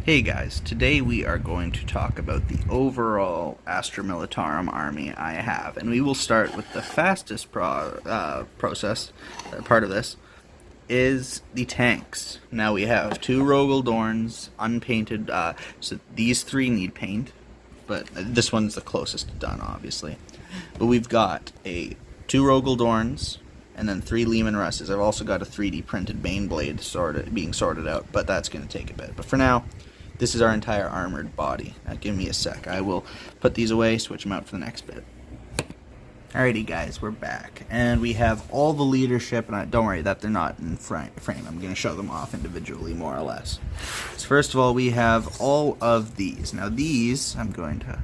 Hey guys, today we are going to talk about the overall Astra Militarum army I have, and we will start with the fastest process, part of this, is the tanks. Now we have two Rogaldorns, unpainted, so these three need paint, but this one's the closest done, obviously. But we've got two Rogaldorns, and then three Leman Russes. I've also got a 3D printed baneblade being sorted out, but that's going to take a bit. But for now, this is our entire armored body. Now give me a sec. I will put these away, switch them out for the next bit. Alrighty guys, we're back. And we have all the leadership, and don't worry that they're not in frame. I'm going to show them off individually, more or less. So first of all, we have all of these. Now these, I'm going to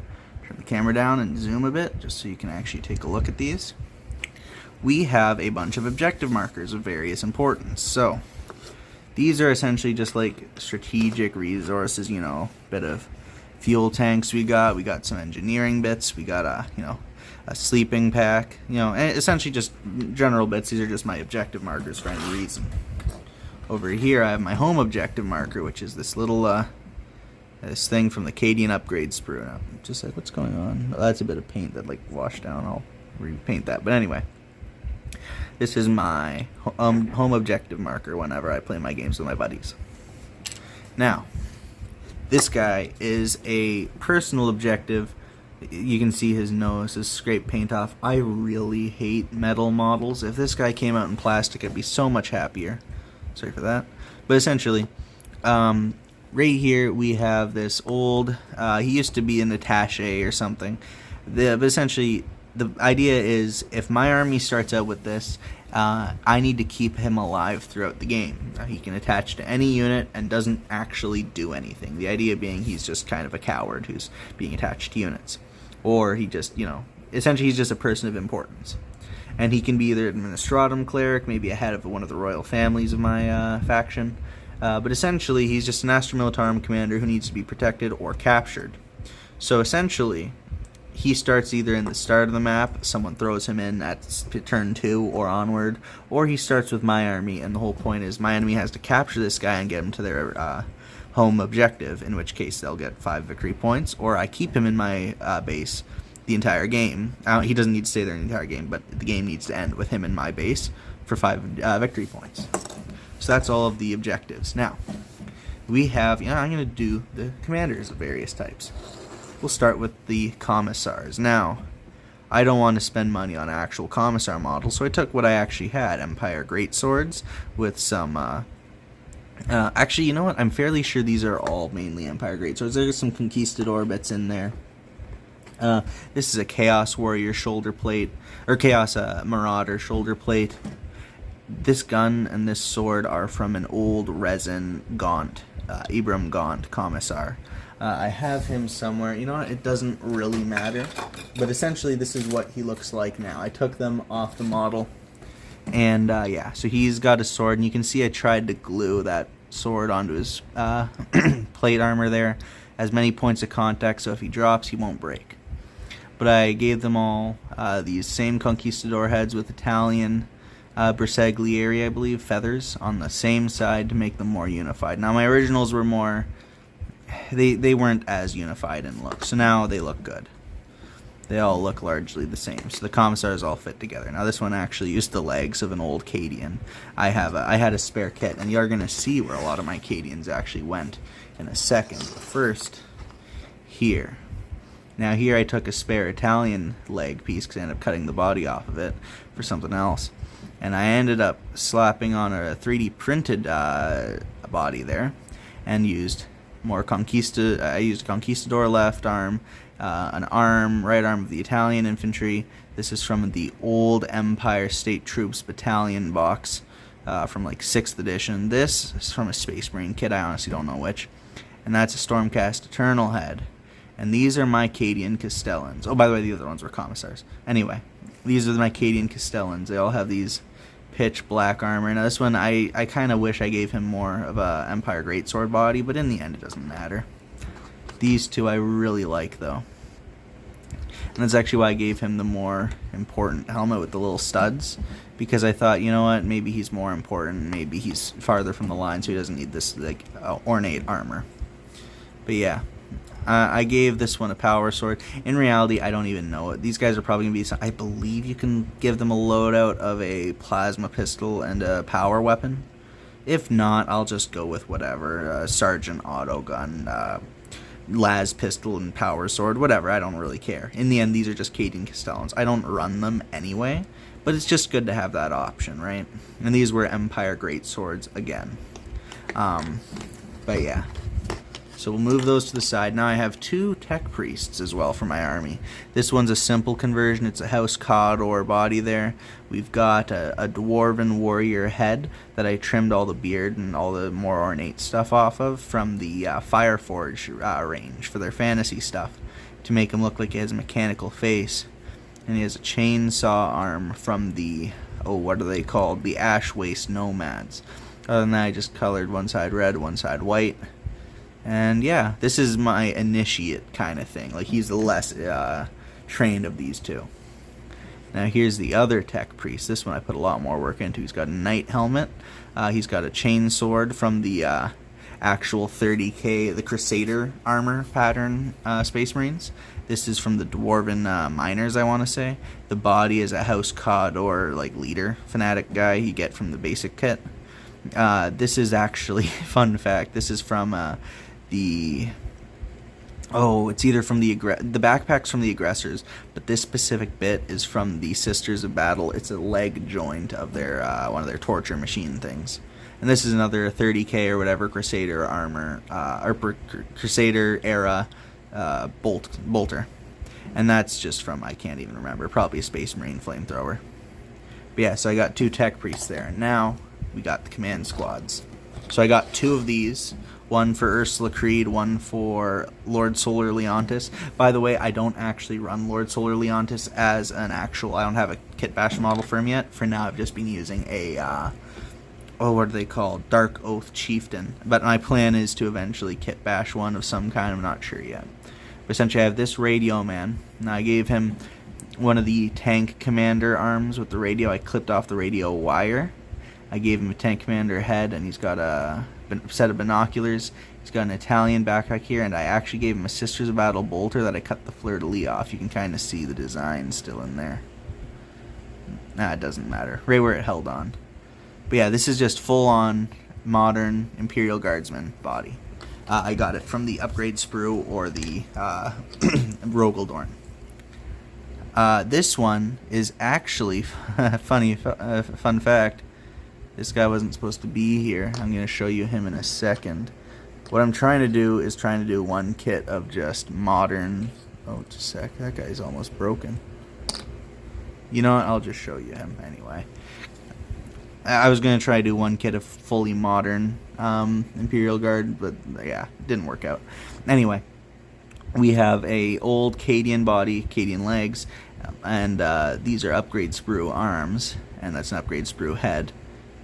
turn the camera down and zoom a bit, just so you can actually take a look at these. We have a bunch of objective markers of various importance. So these are essentially just like strategic resources, you know, bit of fuel tanks we got some engineering bits, we got a sleeping pack, and essentially just general bits. These are just my objective markers for any reason. Over here I have my home objective marker, which is this little this thing from the Cadian upgrade sprue. And I'm just like, what's going on? Oh, that's a bit of paint that like washed down. I'll repaint that. But anyway, this is my home objective marker whenever I play my games with my buddies. Now, this guy is a personal objective. You can see his nose is scraped paint off. I really hate metal models. If this guy came out in plastic, I'd be so much happier. Sorry for that. But essentially, right here we have this old, he used to be an attaché or something. But essentially, the idea is, if my army starts out with this, I need to keep him alive throughout the game. He can attach to any unit and doesn't actually do anything. The idea being he's just kind of a coward who's being attached to units. Or he just, essentially he's just a person of importance. And he can be either administratum cleric, maybe a head of one of the royal families of my faction. But essentially he's just an Astra Militarum commander who needs to be protected or captured. So essentially, he starts either in the start of the map, someone throws him in at turn 2 or onward, or he starts with my army, and the whole point is my enemy has to capture this guy and get him to their home objective, in which case they'll get 5 victory points, or I keep him in my base the entire game. He doesn't need to stay there the entire game, but the game needs to end with him in my base for 5 victory points. So that's all of the objectives. Now, we have, I'm going to do the commanders of various types. We'll start with the commissars. Now, I don't want to spend money on actual commissar models, so I took what I actually had, Empire Greatswords, with some, actually, you know what? I'm fairly sure these are all mainly Empire Greatswords. There's some Conquistador bits in there. This is a Chaos Warrior shoulder plate, or Chaos Marauder shoulder plate. This gun and this sword are from an old resin Gaunt, Ibram Gaunt commissar. I have him somewhere. You know what? It doesn't really matter. But essentially, this is what he looks like now. I took them off the model. And, yeah. So he's got a sword. And you can see I tried to glue that sword onto his plate armor there. As many points of contact, so if he drops, he won't break. But I gave them all these same Conquistador heads with Italian Bersaglieri, I believe, feathers on the same side to make them more unified. Now, my originals were more... They weren't as unified in look, so now they look good. They all look largely the same, so the commissars all fit together. Now this one actually used the legs of an old Cadian. I had a spare kit, and you're going to see where a lot of my Cadians actually went in a second. But first, here. Now here I took a spare Italian leg piece because I ended up cutting the body off of it for something else. And I ended up slapping on a 3D printed body there and used more I used a Conquistador left arm, an right arm of the Italian infantry. This is from the old Empire State Troops battalion box from like 6th edition. This is from a Space Marine kit, I honestly don't know which. And that's a Stormcast Eternal head. And these are my Cadian Castellans. Oh, by the way, the other ones were commissars. Anyway, these are my Cadian Castellans. They all have these pitch black armor. Now this one, I kind of wish I gave him more of a Empire Greatsword body, but in the end it doesn't matter. These two I really like though. And that's actually why I gave him the more important helmet with the little studs, because I thought, you know what, maybe he's more important, maybe he's farther from the line, so he doesn't need this like ornate armor. But yeah, I gave this one a power sword. In reality, I don't even know it. These guys are probably going to be... I believe you can give them a loadout of a plasma pistol and a power weapon. If not, I'll just go with whatever. Sergeant auto gun, las pistol and power sword, whatever. I don't really care. In the end, these are just Cadian Castellans. I don't run them anyway, but it's just good to have that option, right? And these were Empire Great Swords again. But yeah. So we'll move those to the side. Now I have 2 tech priests as well for my army. This one's a simple conversion. It's a House Cawdor body there. We've got a dwarven warrior head that I trimmed all the beard and all the more ornate stuff off of from the Fireforge range for their fantasy stuff to make him look like he has a mechanical face. And he has a chainsaw arm from the, what are they called? The Ash Waste Nomads. Other than that, I just colored one side red, one side white. And yeah, this is my initiate kind of thing. Like, he's the less trained of these 2. Now here's the other tech priest. This one I put a lot more work into. He's got a knight helmet. He's got a chain sword from the actual 30k, the Crusader armor pattern Space Marines. This is from the Dwarven Miners, I want to say. The body is a House Cawdor, like, leader, fanatic guy you get from the basic kit. This is actually, fun fact, this is from it's either from the backpack's from the aggressors, but this specific bit is from the Sisters of Battle. It's a leg joint of their one of their torture machine things. And this is another 30k or whatever Crusader armor Crusader era bolter. And that's just from, I can't even remember, probably a Space Marine flamethrower. But yeah, so I got 2 tech priests there. Now we got the command squads. So I got 2 of these. One for Ursula Creed, one for Lord Solar Leontis. By the way, I don't actually run Lord Solar Leontis as an actual... I don't have a kit bash model for him yet. For now, I've just been using a... what are they called? Dark Oath Chieftain. But my plan is to eventually kit bash one of some kind. I'm not sure yet. But essentially, I have this radio man. Now, I gave him one of the tank commander arms with the radio. I clipped off the radio wire. I gave him a tank commander head, and he's got a set of binoculars. He's got an Italian backpack here, and I actually gave him a Sisters of Battle bolter that I cut the fleur-de-lis off. You can kind of see the design still in there. Nah, it doesn't matter. Right where it held on. But yeah, this is just full-on modern Imperial Guardsman body. I got it from the upgrade sprue or the Rogaldorn. This one is actually fun fact. This guy wasn't supposed to be here. I'm going to show you him in a second. What I'm trying to do is one kit of just modern... Oh, just a sec. That guy's almost broken. You know what? I'll just show you him anyway. I was going to try to do one kit of fully modern Imperial Guard, but yeah, it didn't work out. Anyway, we have a old Cadian body, Cadian legs, and these are upgrade sprue arms, and that's an upgrade sprue head.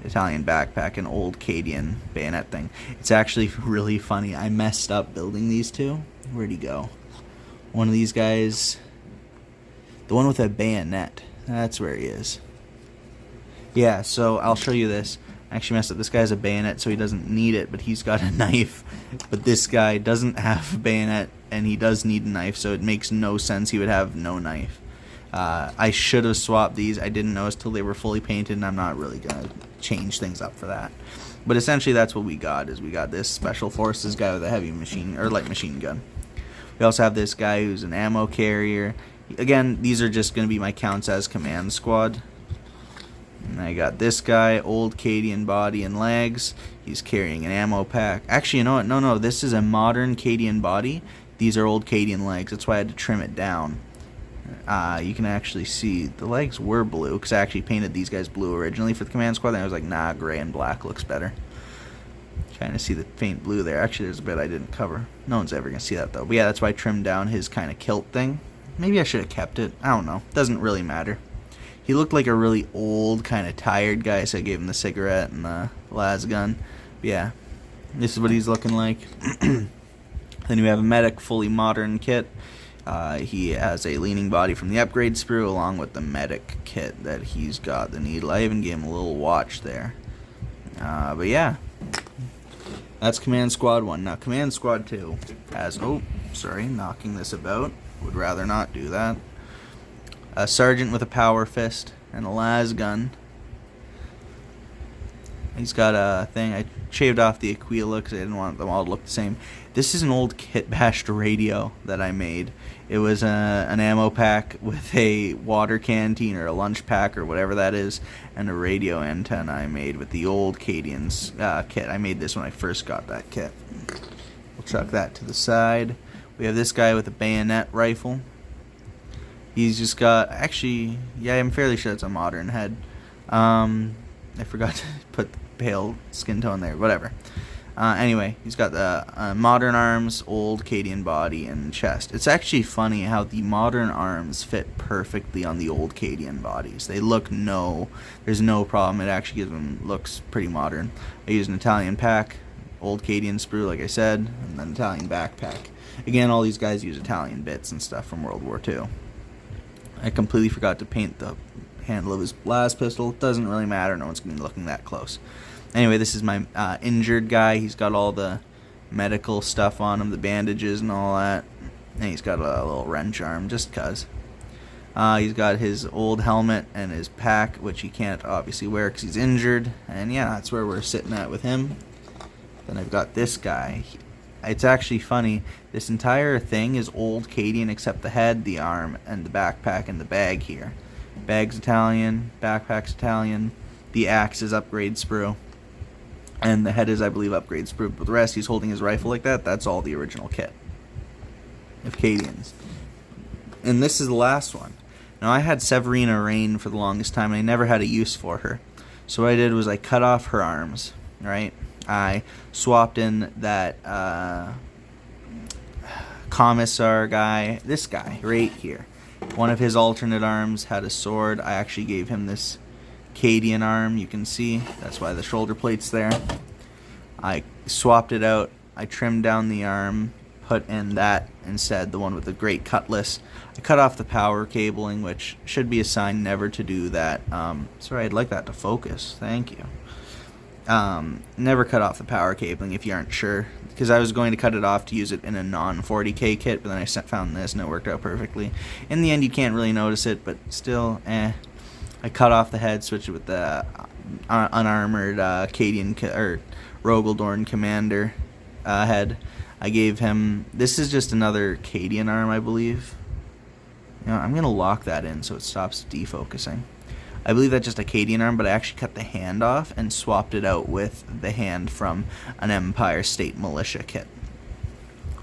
Italian backpack, an old Cadian bayonet thing. It's actually really funny. I messed up building these 2. Where'd he go? One of these guys, the one with a bayonet. That's where he is. Yeah, so I'll show you this. I actually messed up. This guy has a bayonet, so he doesn't need it, but he's got a knife. But this guy doesn't have a bayonet, and he does need a knife, so it makes no sense he would have no knife. I should have swapped these. I didn't notice till they were fully painted, and I'm not really going to change things up for that. But essentially, that's what we got, is we got this Special Forces guy with a heavy machine, or light machine gun. We also have this guy who's an ammo carrier. Again, these are just going to be my counts as command squad. And I got this guy, old Cadian body and legs. He's carrying an ammo pack. Actually, you know what? No, this is a modern Cadian body. These are old Cadian legs. That's why I had to trim it down. You can actually see the legs were blue, because I actually painted these guys blue originally for the command squad, and I was like, nah, gray and black looks better. Kind of see the faint blue there. Actually, there's a bit I didn't cover. No one's ever going to see that, though. But yeah, that's why I trimmed down his kind of kilt thing. Maybe I should have kept it. I don't know. Doesn't really matter. He looked like a really old, kind of tired guy, so I gave him the cigarette and the las gun. But yeah, this is what he's looking like. Then we have a medic, fully modern kit. He has a leaning body from the upgrade sprue, along with the medic kit that he's got, the needle. I even gave him a little watch there. But yeah, That's Command Squad 1. Now, Command Squad 2 has... Oh, sorry, knocking this about. Would rather not do that. A sergeant with a power fist and a las gun. He's got a thing. I shaved off the Aquila because I didn't want them all to look the same. This is an old kit bashed radio that I made. It was an ammo pack with a water canteen or a lunch pack or whatever that is, and a radio antenna I made with the old Cadian's kit. I made this when I first got that kit. We'll chuck that to the side. We have this guy with a bayonet rifle. He's just got... Actually, yeah, I'm fairly sure it's a modern head. I forgot to put the pale skin tone there. Whatever. Anyway, he's got the modern arms, old Cadian body, and chest. It's actually funny how the modern arms fit perfectly on the old Cadian bodies. They look there's no problem. It actually gives them looks pretty modern. I used an Italian pack, old Cadian sprue, like I said, and then Italian backpack. Again, all these guys use Italian bits and stuff from World War II. I completely forgot to paint the handle of his blast pistol. Doesn't really matter. No one's going to be looking that close. Anyway, this is my injured guy. He's got all the medical stuff on him, the bandages and all that. And he's got a little wrench arm, just cuz. He's got his old helmet and his pack, which he can't obviously wear because he's injured. And yeah, that's where we're sitting at with him. Then I've got this guy. It's actually funny. This entire thing is old Cadian except the head, the arm, and the backpack and the bag here. Bag's Italian, backpack's Italian, the axe is upgrade sprue, and the head is, I believe, upgrade sprue. But the rest, he's holding his rifle like that. That's all the original kit of Cadians. And this is the last one. Now, I had Severina Rain for the longest time, and I never had a use for her. So what I did was I cut off her arms, right? I swapped in that commissar guy, this guy right here. One of his alternate arms had a sword. I actually gave him this Cadian arm, you can see. That's why the shoulder plate's there. I swapped it out. I trimmed down the arm, put in that instead, the one with the great cutlass. I cut off the power cabling, which should be a sign never to do that. Sorry, I'd like that to focus. Thank you. Never cut off the power cabling if you aren't sure, because I was going to cut it off to use it in a non-40k kit, but then I found this and it worked out perfectly. In the end, you can't really notice it, but still, I cut off the head, switched it with the unarmored Cadian or Rogaldorn commander head. I gave him, this is just another Cadian arm, I believe. You know, I'm going to lock that in so it stops defocusing. I believe that's just a Cadian arm, but I actually cut the hand off and swapped it out with the hand from an Empire State Militia kit.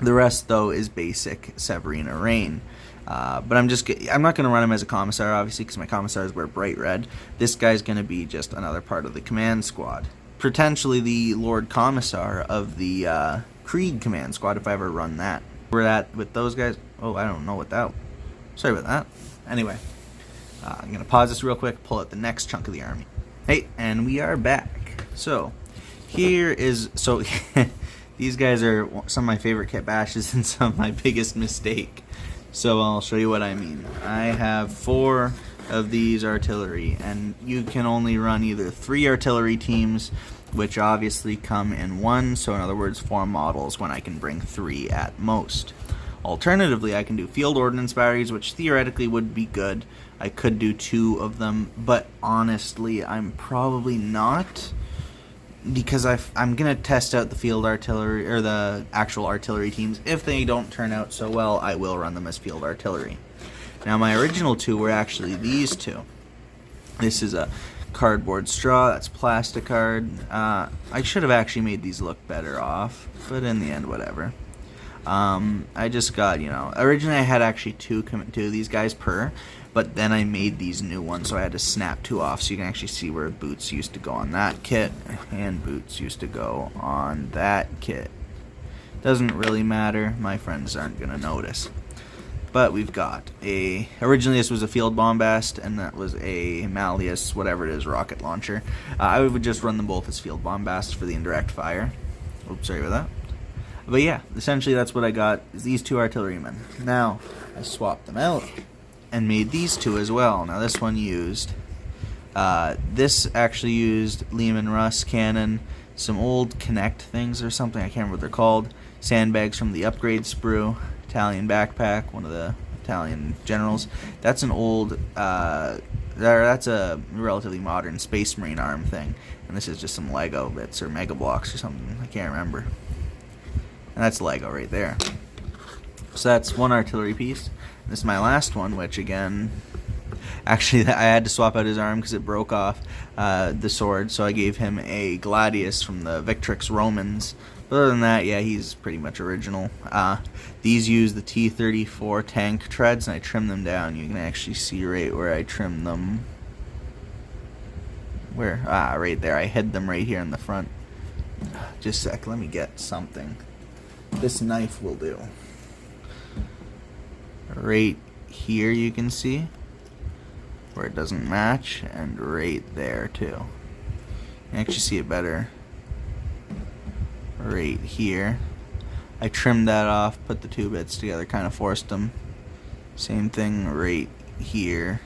The rest, though, is basic Severina Rain. But I'm not going to run him as a commissar, obviously, because my commissars wear bright red. This guy's going to be just another part of the command squad. Potentially the Lord Commissar of the Krieg command squad, if I ever run that. We're at with those guys. Oh, I don't know what that... Sorry about that. Anyway. I'm going to pause this real quick, pull out the next chunk of the army. Hey, and we are back. So, here is... So, these guys are some of my favorite kit bashes and some of my biggest mistake. So, I'll show you what I mean. I have 4 of these artillery, and you can only run either 3 artillery teams, which obviously come in 1, so in other words, 4 models when I can bring 3 at most. Alternatively, I can do field ordnance batteries, which theoretically would be good. I could do 2 of them, but honestly, I'm probably not, because I'm going to test out the field artillery, or the actual artillery teams. If they don't turn out so well, I will run them as field artillery. Now, my original 2 were actually these 2. This is a cardboard straw, that's plasticard. I should have actually made these look better off, but in the end, whatever. I just got, originally I had actually 2 of these guys per, but then I made these new ones, so I had to snap 2 off, so you can actually see where boots used to go on that kit, and boots used to go on that kit. Doesn't really matter, my friends aren't going to notice. But we've got originally this was a field bombast, and that was a Malleus, whatever it is, rocket launcher. I would just run them both as field bombast for the indirect fire. Oops, sorry about that. But yeah, essentially that's what I got, is these 2 artillerymen. Now, I swapped them out and made these 2 as well. Now this one used, this actually used Leman Russ cannon, some old Connect things or something. I can't remember what they're called. Sandbags from the upgrade sprue. Italian backpack, one of the Italian generals. That's an old, that's a relatively modern Space Marine arm thing. And this is just some Lego bits or Mega Blocks or something. I can't remember. And that's Lego right there. So that's one artillery piece. This is my last one, which again, actually I had to swap out his arm because it broke off the sword. So I gave him a Gladius from the Victrix Romans. Other than that, yeah, he's pretty much original. These use the T-34 tank treads, and I trimmed them down. You can actually see right where I trimmed them. Where? Right there. I hid them right here in the front. Just a sec, let me get something. This knife will do. Right here you can see where it doesn't match, and right there too. You can actually see it better right here. I trimmed that off, put the two bits together, kind of forced them. Same thing right here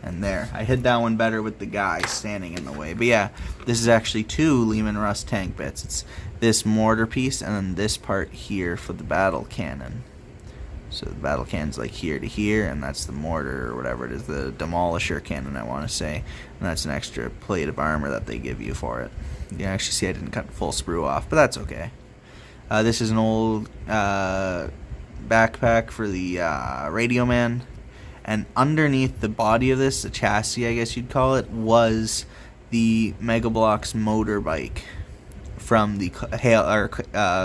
and there. I hid that one better with the guy standing in the way. But yeah, this is actually two Leman Russ tank bits. It's this mortar piece and then this part here for the battle cannon. So the battle cannon's like here to here, and that's the mortar or whatever it is, the demolisher cannon I want to say. And that's an extra plate of armor that they give you for it. You can actually see I didn't cut the full sprue off, but that's okay. This is an old backpack for the Radio Man. And underneath the body of this, the chassis I guess you'd call it, was the Mega Bloks motorbike from the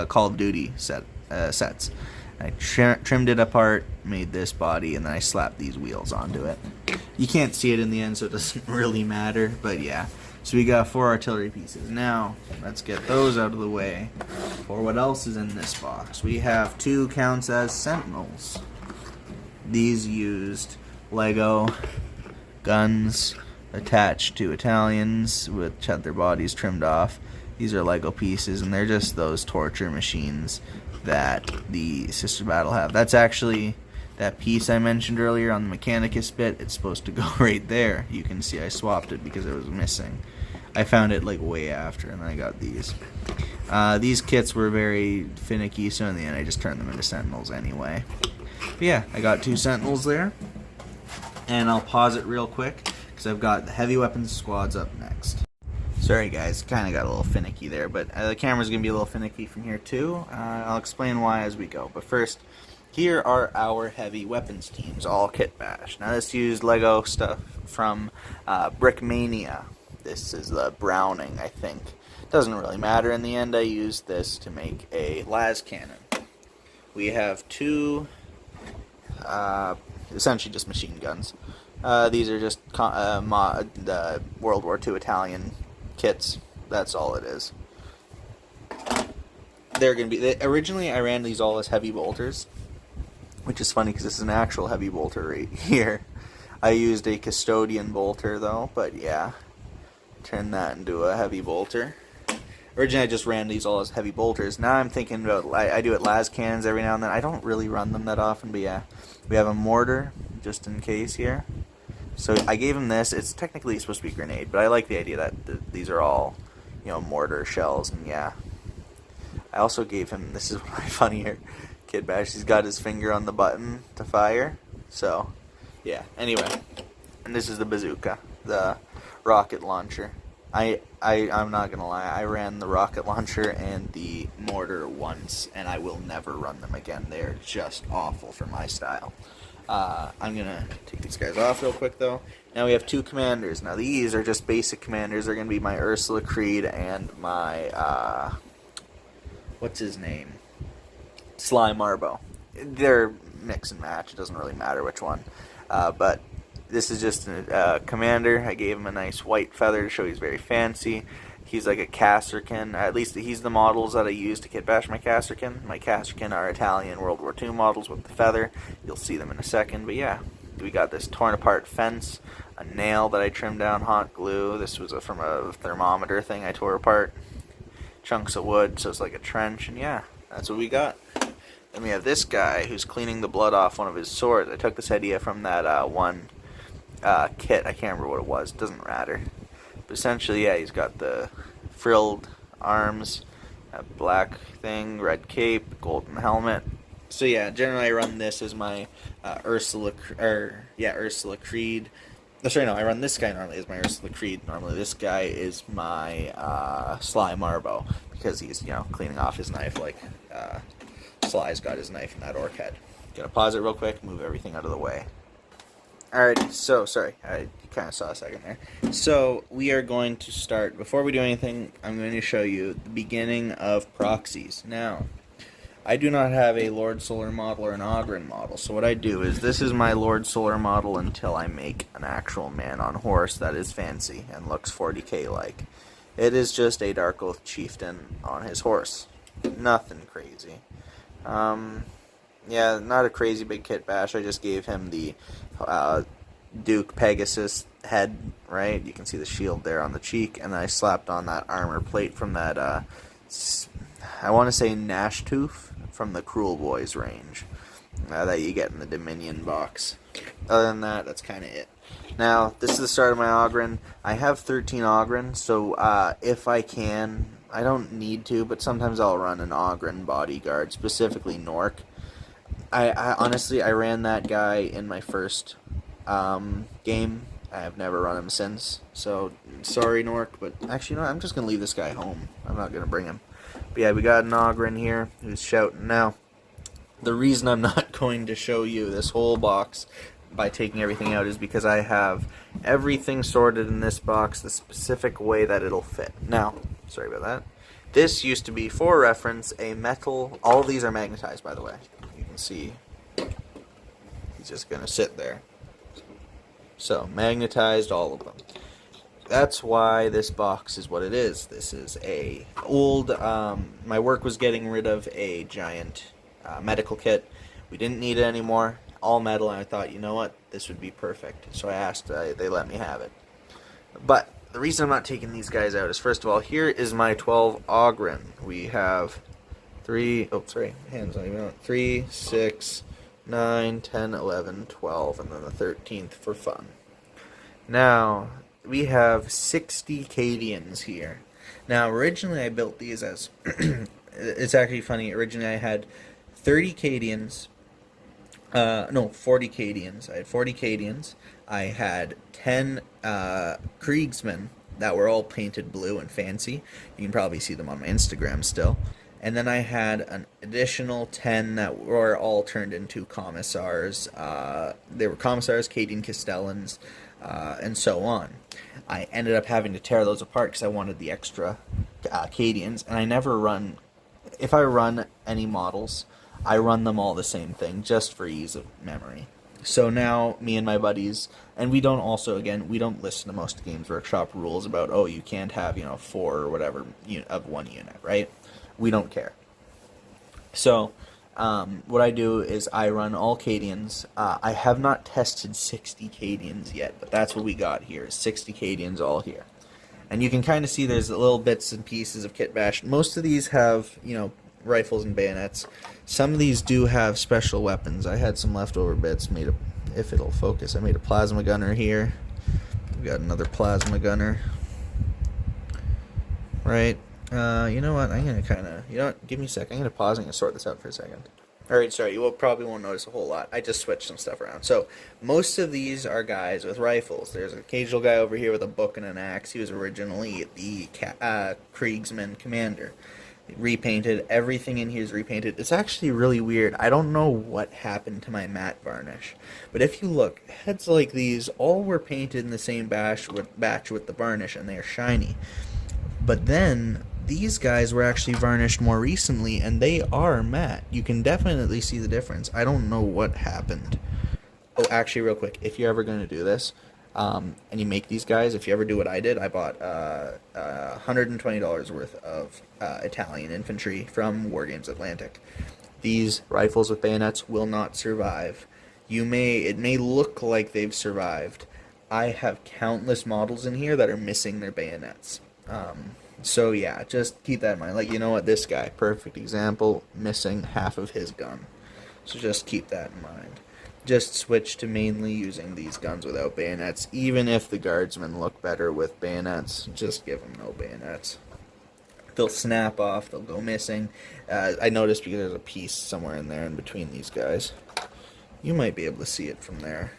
Call of Duty sets. I trimmed it apart, made this body, and then I slapped these wheels onto it. You can't see it in the end, so it doesn't really matter, but yeah. So we got 4 artillery pieces. Now, let's get those out of the way for what else is in this box. We have 2 counts as sentinels. These used Lego guns attached to Italians, which had their bodies trimmed off. These are Lego pieces, and they're just those torture machines that the Sister Battle have. That's actually that piece I mentioned earlier on the Mechanicus bit. It's supposed to go right there. You can see I swapped it because it was missing. I found it like way after, and then I got these. These kits were very finicky, so in the end I just turned them into sentinels anyway. But yeah, I got 2 sentinels there, and I'll pause it real quick because I've got the heavy weapons squads up next. Sorry guys, kind of got a little finicky there, but the camera's going to be a little finicky from here too. I'll explain why as we go. But first, here are our heavy weapons teams, all kit bash. Now this used Lego stuff from Brickmania. This is the Browning, I think. Doesn't really matter in the end. I used this to make a las cannon. We have 2, essentially just machine guns. These are just the World War II Italian kits. That's all it is. They're going to be... originally, I ran these all as heavy bolters, which is funny because this is an actual heavy bolter right here. I used a custodian bolter, though, but yeah. Turn that into a heavy bolter. Originally, I just ran these all as heavy bolters. Now I'm thinking about... I do it las cannons every now and then. I don't really run them that often, but yeah. We have a mortar, just in case here. So I gave him this. It's technically supposed to be grenade, but I like the idea that these are all, you know, mortar shells, and yeah. I also gave him, this is one of my funnier kid bash, he's got his finger on the button to fire. So, yeah. Anyway, and this is the bazooka, the rocket launcher. I'm not gonna lie, I ran the rocket launcher and the mortar once, and I will never run them again. They're just awful for my style. I'm gonna take these guys off real quick though. Now we have 2 commanders. Now these are just basic commanders. They're gonna be my Ursula Creed and my what's his name? Sly Marbo. They're mix and match. It doesn't really matter which one. But this is just a commander. I gave him a nice white feather to show he's very fancy. He's like a Casterkin. At least he's the models that I use to kit bash my Casterkin. My Casterkin are Italian World War II models with the feather. You'll see them in a second. But yeah, we got this torn apart fence, a nail that I trimmed down, hot glue. This was from a thermometer thing I tore apart. Chunks of wood, so it's like a trench. And yeah, that's what we got. Then we have this guy who's cleaning the blood off one of his swords. I took this idea from that one kit. I can't remember what it was. It doesn't matter. But essentially, yeah, he's got the frilled arms, a black thing, red cape, golden helmet. So yeah, generally I run this as my Ursula Creed. Oh, sorry, no, I run this guy normally as my Ursula Creed. Normally this guy is my Sly Marbo, because he's, cleaning off his knife like Sly's got his knife in that orc head. Gonna pause it real quick, move everything out of the way. Alrighty, so, sorry, I kind of saw a second there. So, we are going to start, before we do anything, I'm going to show you the beginning of Proxies. Now, I do not have a Lord Solar model or an Ogryn model, so what I do is, this is my Lord Solar model until I make an actual man on horse that is fancy and looks 40k-like. It is just a Dark Oath chieftain on his horse. Nothing crazy. Yeah, not a crazy big kit bash. I just gave him the Duke Pegasus head, right? You can see the shield there on the cheek, and I slapped on that armor plate from that, I want to say Nashtooth from the Cruel Boys range that you get in the Dominion box. Other than that, that's kind of it. Now, this is the start of my Ogryn. I have 13 Ogryn, so if I can, I don't need to, but sometimes I'll run an Ogryn bodyguard, specifically Nork. I honestly, I ran that guy in my first game. I have never run him since, so sorry, Nork, but actually, I'm just going to leave this guy home. I'm not going to bring him. But yeah, we got an Ogryn here who's shouting. Now, the reason I'm not going to show you this whole box by taking everything out is because I have everything sorted in this box the specific way that it'll fit. Now, sorry about that. This used to be, for reference, a metal. All of these are magnetized, by the way. You can see he's just going to sit there. So, magnetized, all of them. That's why this box is what it is. This is a old, my work was getting rid of a giant medical kit. We didn't need it anymore. All metal, and I thought, you know what, this would be perfect. So I asked, they let me have it. But the reason I'm not taking these guys out is, first of all, here is my 12 Ogryn. We have 3, 6, 9, 10, 11, 12, and then the 13th for fun. Now, we have 60 Cadians here. Now, originally I built these as, it's actually funny, originally I had 30 Cadians, 40 Cadians. I had 40 Cadians. I had 10 Kriegsmen that were all painted blue and fancy. You can probably see them on my Instagram still. And then I had an additional 10 that were all turned into commissars. They were commissars, Cadian Castellans, and so on. I ended up having to tear those apart because I wanted the extra Cadians. And I never run, if I run any models, I run them all the same thing, just for ease of memory. So now, me and my buddies, and we don't also, again, we don't listen to most Games Workshop rules about, oh, you can't have, 4 or whatever of one unit, right? We don't care. So, what I do is I run all Cadians. I have not tested 60 Cadians yet, but that's what we got here, 60 Cadians all here. And you can kind of see there's little bits and pieces of kit bash. Most of these have, rifles and bayonets. Some of these do have special weapons. I had some leftover bits made. If it'll focus, I made a plasma gunner here. We got another plasma gunner. Right. You know what? I'm gonna give me a second. I'm gonna pause. I'm gonna sort this out for a second. Alright, sorry, you probably won't notice a whole lot. I just switched some stuff around. So, most of these are guys with rifles. There's an occasional guy over here with a book and an axe. He was originally the Kriegsman commander. Repainted. Everything in here is repainted. It's actually really weird. I don't know what happened to my matte varnish. But if you look, heads like these all were painted in the same batch with the varnish, and they're shiny. But then these guys were actually varnished more recently, and they are matte. You can definitely see the difference. I don't know what happened. Oh, actually, real quick, if you're ever going to do this, and you make these guys, if you ever do what I did, I bought $120 worth of Italian infantry from Wargames Atlantic. These rifles with bayonets will not survive. It may look like they've survived. I have countless models in here that are missing their bayonets. So yeah, just keep that in mind. Like, you know what, this guy, perfect example, missing half of his gun. So just keep that in mind. Just switch to mainly using these guns without bayonets. Even if the guardsmen look better with bayonets, just give them no bayonets. they'll snap off, they'll go missing. I noticed because there's a piece somewhere in there in between these guys. You might be able to see it from there.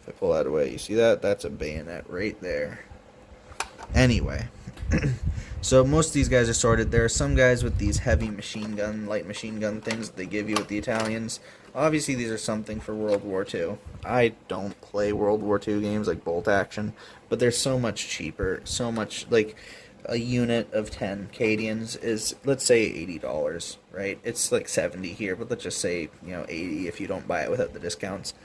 If I pull that away, you see that? That's a bayonet right there. Anyway, so most of these guys are sorted. There are some guys with these heavy machine gun, light machine gun things that they give you with the Italians. Obviously, these are something for World War II. I don't play World War II games like Bolt Action, but they're so much cheaper, so much, like, a unit of 10 Cadians is, let's say, $80, right? It's like 70 here, but let's just say, 80 if you don't buy it without the discounts.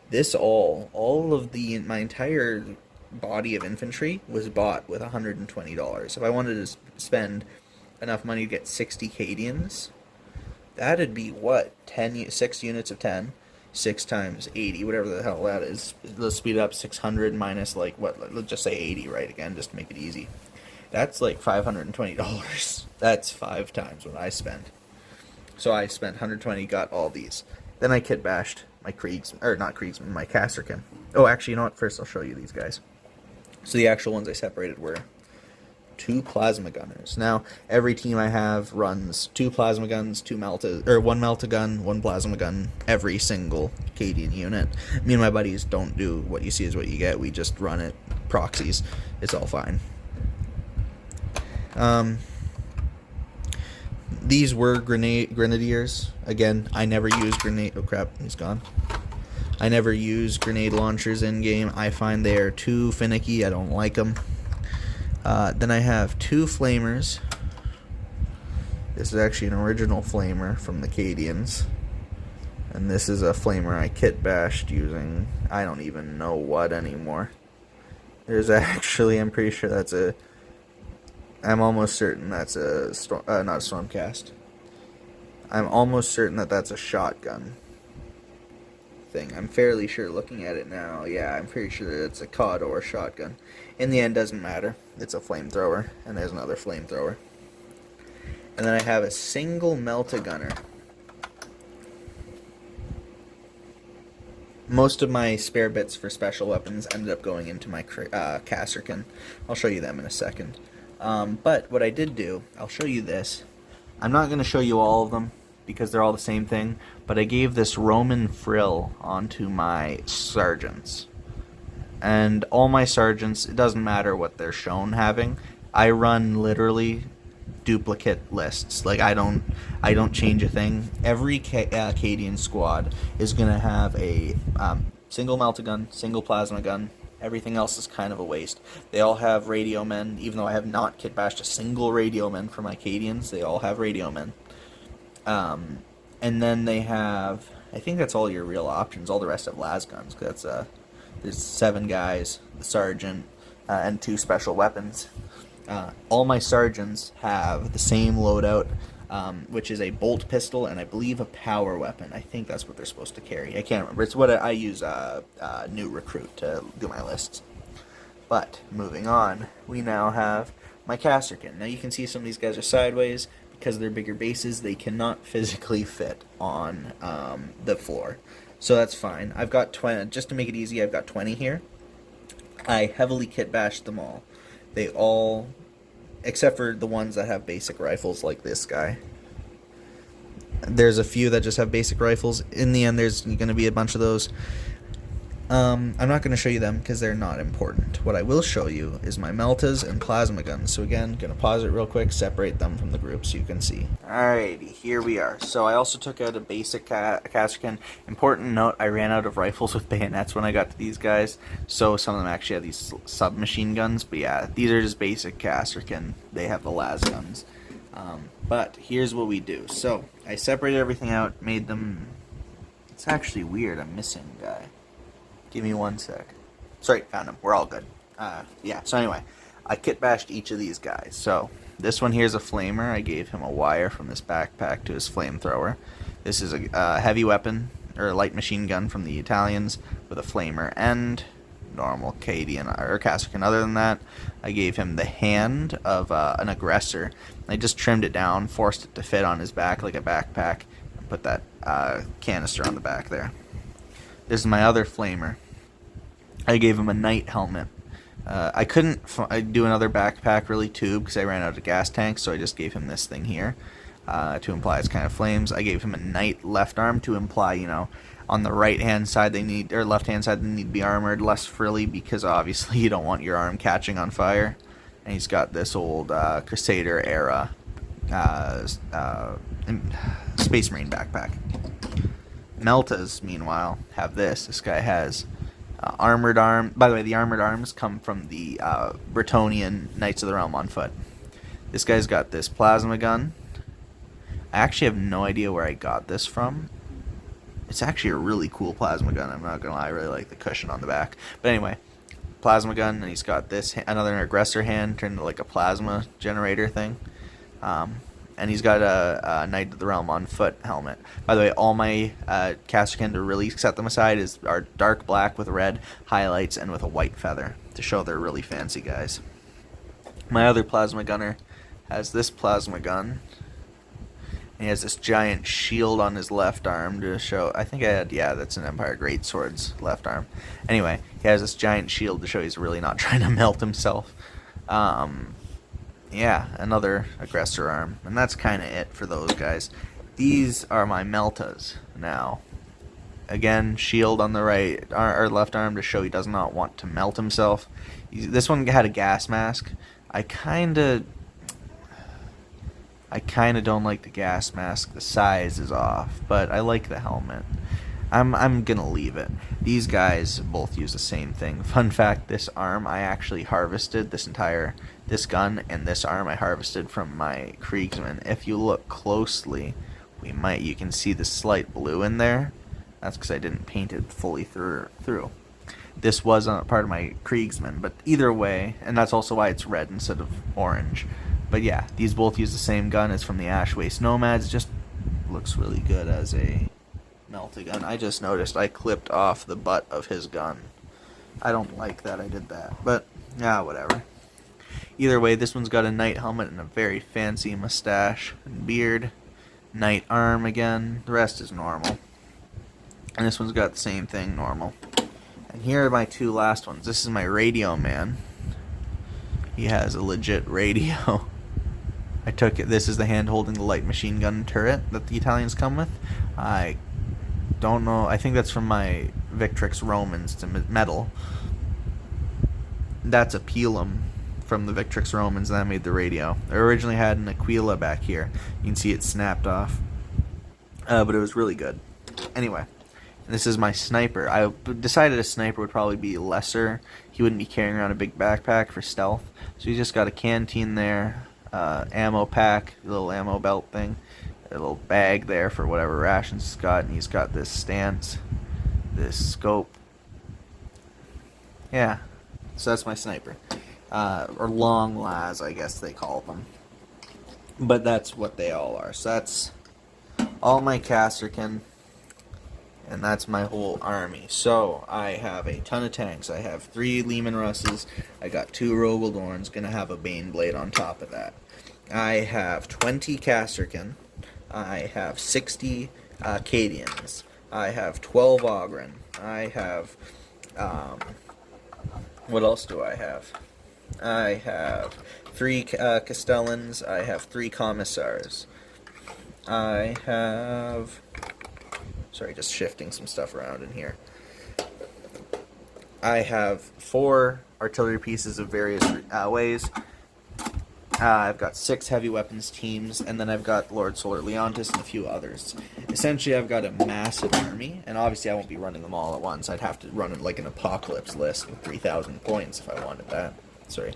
This all of my entire body of infantry was bought with $120. If I wanted to spend enough money to get 60 Cadians, that'd be what? 6 units of 10, 6 times 80, whatever the hell that is. Let's speed it up, 600 minus, like, what? Let's just say 80, right? Again, just to make it easy. That's like $520. That's 5 times what I spent. So I spent 120, got all these. Then I kit bashed my my Kasserkin. Oh, actually, you know what? First, I'll show you these guys. So the actual ones I separated were 2 plasma gunners. Now, every team I have runs 2 plasma guns, 1 melta gun, 1 plasma gun, every single Cadian unit. Me and my buddies don't do what you see is what you get. We just run it proxies. It's all fine. These were grenadiers. Again, I never use oh crap, he's gone. I never use grenade launchers in game. I find they are too finicky. I don't like them. Then I have 2 flamers. This is actually an original flamer from the Cadians. And this is a flamer I kit bashed using I don't even know what anymore. There's actually, I'm pretty sure that's I'm almost certain that's not a Stormcast. I'm almost certain that that's a shotgun thing. I'm fairly sure looking at it now. Yeah, I'm pretty sure that it's a COD or a shotgun. In the end, doesn't matter. It's a flamethrower, and there's another flamethrower. And then I have a single melta gunner. Most of my spare bits for special weapons ended up going into my Kasserkin. I'll show you them in a second. But what I did do, I'll show you this. I'm not going to show you all of them because they're all the same thing, but I gave this Roman frill onto my sergeants. And all my sergeants, it doesn't matter what they're shown having. I run literally duplicate lists. Like I don't change a thing. Every Cadian squad is going to have a single melta gun, single plasma gun. Everything else is kind of a waste. They all have radio men, even though I have not kit bashed a single radio man for my Cadians. They all have radio men. And then they have, I think that's all your real options. All the rest have las guns. That's there's 7 guys, the sergeant, and 2 special weapons. All my sergeants have the same loadout, which is a bolt pistol and I believe a power weapon. I think that's what they're supposed to carry. I can't remember. It's what I use new recruit to do my lists. But moving on, we now have my Kasserkin. Now you can see some of these guys are sideways because they're bigger bases. They cannot physically fit on the floor, so that's fine. I've got 20. Just to make it easy, I've got 20 here. I heavily kit bashed them all. They all, except for the ones that have basic rifles like this guy. There's a few that just have basic rifles. In the end, there's going to be a bunch of those. I'm not going to show you them because they're not important. What I will show you is my meltas and plasma guns. So again, going to pause it real quick, separate them from the group so you can see. Alrighty, here we are. So I also took out a basic Kasserkin. Important note, I ran out of rifles with bayonets when I got to these guys. So some of them actually have these submachine guns. But yeah, these are just basic Kasserkin. They have the las guns. But here's what we do. So I separated everything out, made them... It's actually weird, I'm missing a guy. Give me 1 sec. Sorry, found him. We're all good. Yeah, so anyway, I kit bashed each of these guys. So this one here is a flamer. I gave him a wire from this backpack to his flamethrower. This is a heavy weapon, or a light machine gun from the Italians with a flamer and normal Cadian or Kasserkin. Other than that, I gave him the hand of an aggressor. I just trimmed it down, forced it to fit on his back like a backpack, and put that canister on the back there. This is my other flamer. I gave him a knight helmet I couldn't do another backpack really tube because I ran out of gas tanks, so I just gave him this thing here to imply it's kind of flames. I gave him a knight left arm to imply, you know, on the right hand side they need, or left hand side they need to be armored less frilly because obviously you don't want your arm catching on fire. And he's got this old Crusader era Space Marine backpack. Meltas, meanwhile, have this. This guy has armored arm. By the way, the armored arms come from the Bretonnian Knights of the Realm on foot. This guy's got this plasma gun. I actually have no idea where I got this from. It's actually a really cool plasma gun. I'm not gonna lie, I really like the cushion on the back. But anyway, plasma gun, and he's got this another aggressor hand turned into like a plasma generator thing. And he's got a Knight of the Realm on foot helmet. By the way, all my Casterkin, to really set them aside, are dark black with red highlights and with a white feather to show they're really fancy guys. My other plasma gunner has this plasma gun. And he has this giant shield on his left arm to show, I think I had, yeah, that's an Empire Greatsword's left arm. Anyway, he has this giant shield to show he's really not trying to melt himself. Yeah, another aggressor arm. And that's kind of it for those guys. These are my Meltas now. Again, shield on the right or left arm to show he does not want to melt himself. This one had a gas mask. I kind of don't like the gas mask. The size is off, but I like the helmet. I'm gonna leave it. These guys both use the same thing. Fun fact, this arm I actually harvested, this gun and this arm I harvested from my Kriegsman. If you look closely, you can see the slight blue in there. That's because I didn't paint it fully through. This was part of my Kriegsman, but either way, and that's also why it's red instead of orange. But yeah, these both use the same gun. It's from the Ash Waste Nomads. It just looks really good as a melta gun. I just noticed I clipped off the butt of his gun. I don't like that I did that, but yeah, whatever. Either way, this one's got a knight helmet and a very fancy mustache and beard. Knight arm again. The rest is normal. And this one's got the same thing, normal. And here are my two last ones. This is my radio man. He has a legit radio. I took it. This is the hand holding the light machine gun turret that the Italians come with. I don't know. I think that's from my Victrix Romans to metal. That's a Pilum from the Victrix Romans that made the radio. I originally had an Aquila back here. You can see it snapped off. But it was really good. Anyway, this is my sniper. I decided a sniper would probably be lesser. He wouldn't be carrying around a big backpack for stealth. So he's just got a canteen there, ammo pack, a little ammo belt thing, a little bag there for whatever rations he's got, and he's got this stance, this scope. Yeah, so that's my sniper. Or long las, I guess they call them. But that's what they all are. So that's all my Casterkin. And that's my whole army. So, I have a ton of tanks. I have 3 Leman Russes. I got 2 Rogaldorns. Gonna have a baneblade on top of that. I have 20 Casterkin. I have 60 Cadians. I have 12 Ogryn. I have, what else do I have? I have 3 Castellans. I have 3 Commissars. I have... Sorry, just shifting some stuff around in here. I have 4 artillery pieces of various ways. I've got 6 heavy weapons teams, and then I've got Lord Solar Leontis and a few others. Essentially, I've got a massive army, and obviously I won't be running them all at once. I'd have to run it like an apocalypse list with 3,000 points if I wanted that. Sorry.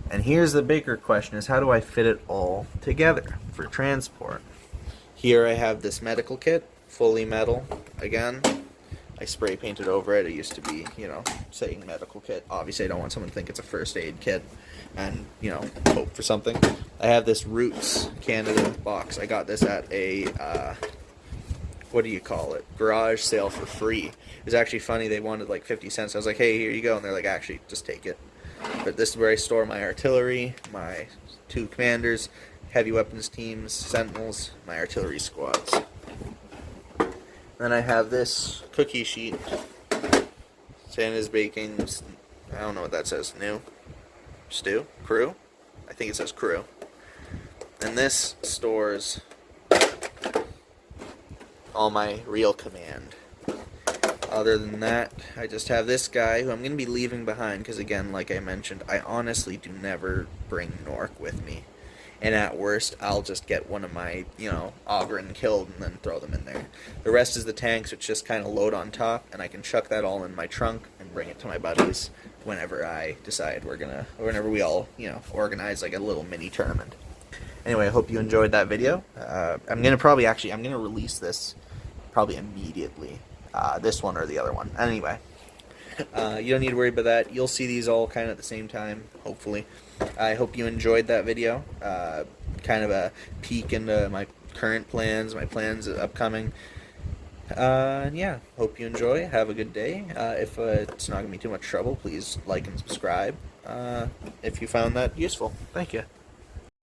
And here's the bigger question, is how do I fit it all together for transport? Here I have this medical kit. Fully metal, again. I spray painted over it. It used to be, you know, saying medical kit. Obviously, I don't want someone to think it's a first aid kit and, you know, hope for something. I have this Roots Canada box. I got this at a, what do you call it? Garage sale for free. It was actually funny. They wanted like 50 cents. I was like, hey, here you go. And they're like, actually, just take it. But this is where I store my artillery, my 2 commanders, heavy weapons teams, sentinels, my artillery squads. Then I have this cookie sheet. Santa's baking I don't know what that says. New? Stew? Crew? I think it says crew. And this stores all my real command. Other than that, I just have this guy who I'm going to be leaving behind because, again, like I mentioned, I honestly do never bring Nork with me. And at worst, I'll just get one of my, ogryn killed and then throw them in there. The rest is the tanks, which just kind of load on top, and I can chuck that all in my trunk and bring it to my buddies whenever I decide whenever we all, organize like a little mini tournament. Anyway, I hope you enjoyed that video. I'm going to release this probably immediately. This one or the other one. Anyway, you don't need to worry about that. You'll see these all kind of at the same time, hopefully. I hope you enjoyed that video. Kind of a peek into my current plans, my plans upcoming. And yeah, hope you enjoy. Have a good day. If it's not going to be too much trouble, please like and subscribe if you found that useful. Thank you.